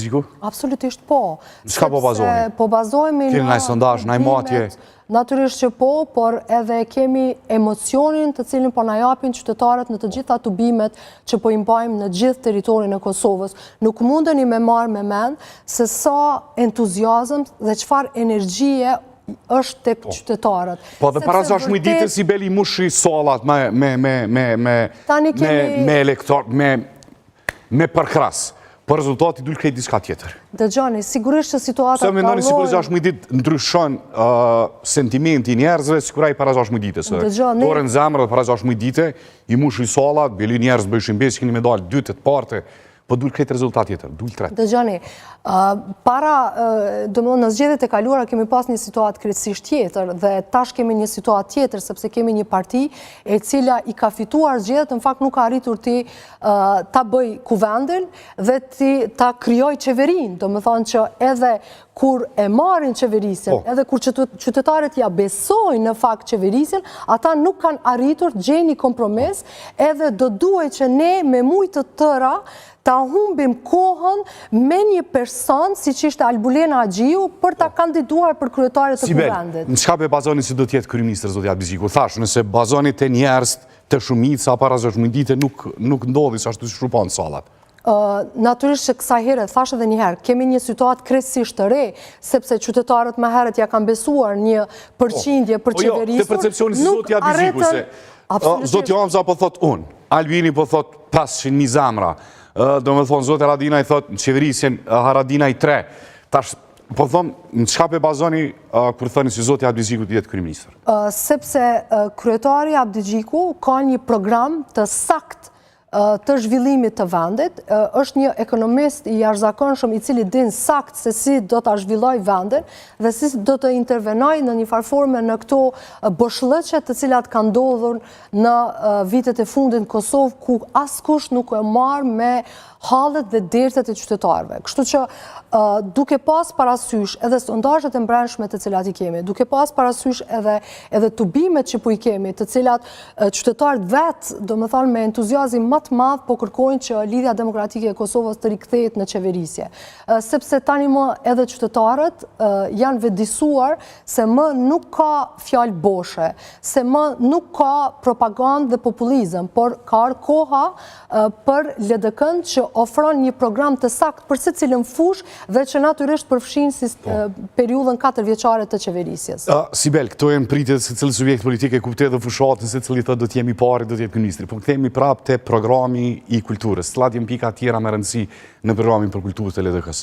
Abdiziku? Absolutisht po. Çka po bazojmë? Po bazojmë në sondazh, në matje. Natyrisht që po, por edhe kemi emocionin të cilin po na japin qytetarët në të gjitha tubimet që po i mbajmë në gjithë territorin e Kosovës. Nuk mundeni me marrë me mend se sa entuziazëm dhe çfarë energjie është tek qytetarët. Po dhe para 16 ditë si beli mushi sallat me elektor, me përkras. Por rezultati dul krejt diçka tjetër. Dëgjoni, sigurisht që situata Se mendoni si për 16 ditë ndryshon sentimenti njerëzve, sigurisht para 16 ditës. Dorë në zemër dhe para 16 ditë, i mushi sallat, beli njerëz bëjshin besë, keni me dalë 2 të parte, po dul krejt rezultat tjetër, dul 3. Dëgjoni, në zgjedhjet e kaluara kemi pas një situatë krejtësisht tjetër dhe tash kemi një situatë tjetër sepse kemi një parti e cila i ka fituar zgjedhjet, në fakt nuk ka arritur ta bëj kuvendin dhe ta krijoj qeverinë, do të thonë që edhe kur e marrin qeverisjen, edhe kur qytetarët ja besojnë në fakt qeverisjen, ata nuk kanë arritur gjeni kompromis, edhe do duhet që ne me mujtë të tëra ta humbim kohën me një person si që ishte Albulena Agjiu për ta kandiduar për kryetaret të kuvendit. Në qka be bazoni si do tjetë kryeministër, zoti Abdiziku? Thash, nëse bazoni të njerëz të shumica para 16 dite nuk ndodhi sa ashtu shrupan sallat. Natyrisht që kësaj herë, thash edhe një herë, kemi një situatë krejtësisht të re, sepse qytetarët më herët ja kanë besuar një përqindje për qeverisur. Të percepcioni si zoti Abdiziku se zoti Hamza po thot unë, Albini po thot 500.000 zemra, do me thonë, zote Haradinaj thot, në qeverisjen Haradinaj 3. Tash, po thonë, në qka pe bazoni kur thoni si zote Abdiziku të jetë kryeministër? Sepse kryetari Abdiziku ka një program të sakt të zhvillimit të vendit, është një ekonomist i jashtëzakonshëm i cili din sakt se si do ta zhvilloj vendin dhe si do të intervenoj në një farforme në këto boshllëqe të cilat kanë ndodhur në vitet e fundit në Kosovë, ku askush nuk e marr me hallet dhe dertet e qytetarëve. Kështu që duke pas parasysh edhe sondazhet e brendshme të cilat i kemi, duke pas parasysh edhe tubimet që po i kemi, të cilat qytetarët vetë, domethënë me entuziazëm më të madh po kërkojnë që Lidhja Demokratike e Kosovës të rikthehet në qeverisje. Sepse tani më edhe qytetarët janë vetëdijsuar se më nuk ka fjalë boshe, se më nuk ka propagandë dhe populizëm, por ka ardhur koha për LDK-n që ofron një program të saktë për secilën fushë dhe që natyrisht përfshin periudhën 4 vjeçare të qeverisjes. Sibel, këto e në pritjet se cilë subjekt politike kuptet dhe fushatën se cili thot do t'jemi pari, do t'jemi ministri, po këthemi prap të programi i kulturës. Cilat jem pika tjera me rëndësi në programin për kulturës të LDK-s?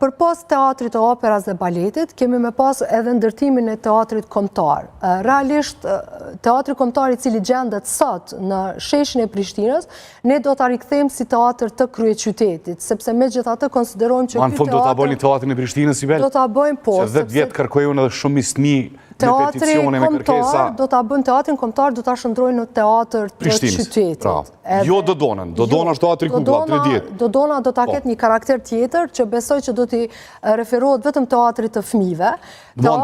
Për pas teatrit të operas dhe baletit, kemi me pas edhe ndërtimin e teatrit kombëtar. Realisht, teatri kombëtar i cili gjendet sot në sheshin e Prishtinës, ne do t'a rikthejmë si teatr të kryeqytetit, sepse me gjithatë konsiderojmë që ky teatr... Do t'a bëjnë teatrin e Prishtinës, Sibel? Do t'a bëjnë, po. Që 10 vjetë kërkojnë edhe shumë mismi me peticione, me kërkesa. Teatrin kombëtar do t'a shndrojnë në teatr të qytetit. Jo Dodonën, Dodona është teatri Kukla, 30. Dodona do t'a ketë një karakter tjetër që besoj që do t'i referohet vetëm teatrit të fëmijëve.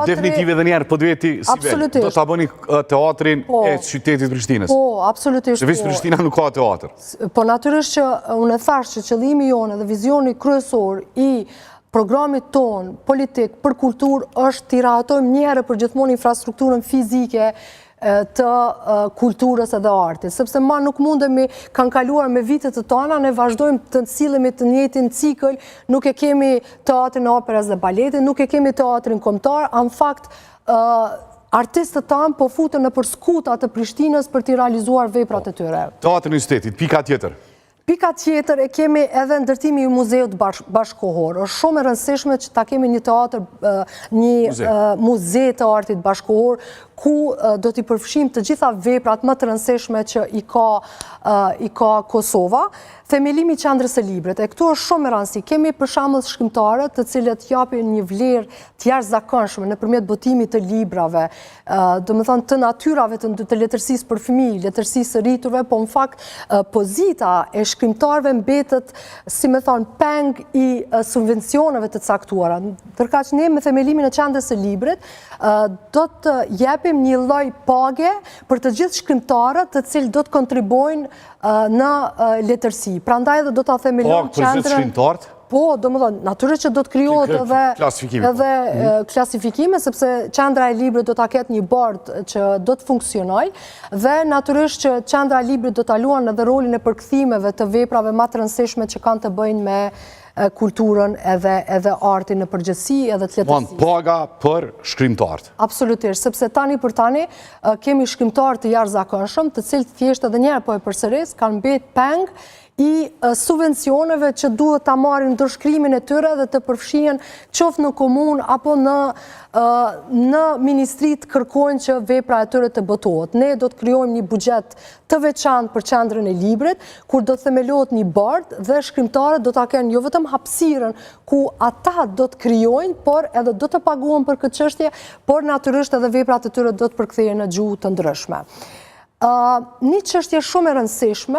Definitive dhe njerë, po duheti, Sibel, do t'a bëni teatrin e qytetit Prishtinës. Po, absolutisht. Se visë Prishtina nuk ka teatr. Po natyrisht që unë e thash që qëllimi jonë dhe vizioni kryesor i programit ton politik për kulturë është t'i rahatojmë një herë për gjithmonë infrastrukturën fizike të kulturës edhe artit, sepse ma nuk mundemi kanë kaluar me vitet të tona, ne vazhdojmë të sillemi të njëjtin cikël, nuk e kemi teatrin e operas dhe baletit, nuk e kemi teatrin kombëtar, në fakt artistët tanë po futen në për skuta të Prishtinës për t'i realizuar veprat e tyre. Teatri i Qytetit, pika tjetër. Pika tjetër e kemi edhe ndërtimi i muzeut bashkohor. Është shumë e rëndësishme që ta kemi një teatr, një muze të artit bashkohor, ku do t'i përfshim të gjitha veprat më të rëndësishme që i ka Kosova. Themelimi i qendrës së librit, e këtu është shumë e rëndësishme. Kemi për shembull shkrimtarët të cilët japin një vlerë të jashtëzakonshme nëpërmjet botimit të librave, domethënë të natyrave të letërsisë për fëmijë, letërsisë së rriturve, po në fakt pozita e shkrimtarëve mbetet, si më thon, peng i subvencioneve të caktuara. Ndërkaq ne me themelimin e qendrës së librit do të japim një lloj page për të gjithë shkrimtarët të cilët do të kontribuojnë në letërsi. Prandaj edhe do ta themelojmë qendrën. Për gjithë shkrimtarët? Po, do më thonë, natyrisht që do të krijohet edhe klasifikime, sepse qendra e librit do të ketë një bordë që do të funksionoj, dhe natyrisht që qendra e librit do të luan edhe rolin e përkthimeve të veprave ma të rëndësishme që kanë të bëjnë me kulturën edhe artin në përgjithësi edhe të letërsisë. Paga për shkrimtarët. Absolutisht, sepse tani për tani kemi shkrimtarë të jashtëzakonshëm, të cilët thjesht edhe njerë po e përsëris, kanë mbet peng i subvencioneve që duhet ta marrin ndërshkrimin e tyre dhe të përfshihen qoftë në komunë apo në ministrit kërkojnë që vepra e tyre të botohet. Ne do të krijojmë një buxhet të veçantë për qendrën e librit, kur do të themelohet një bordë dhe shkrimtarët do ta kenë jo vetëm hapësirën ku ata do të krijojnë, por edhe do të paguhen për këtë çështje, por natyrisht edhe veprat e tyre do të përkthehen në gjuhë të ndryshme. Një çështje shumë e rëndësishme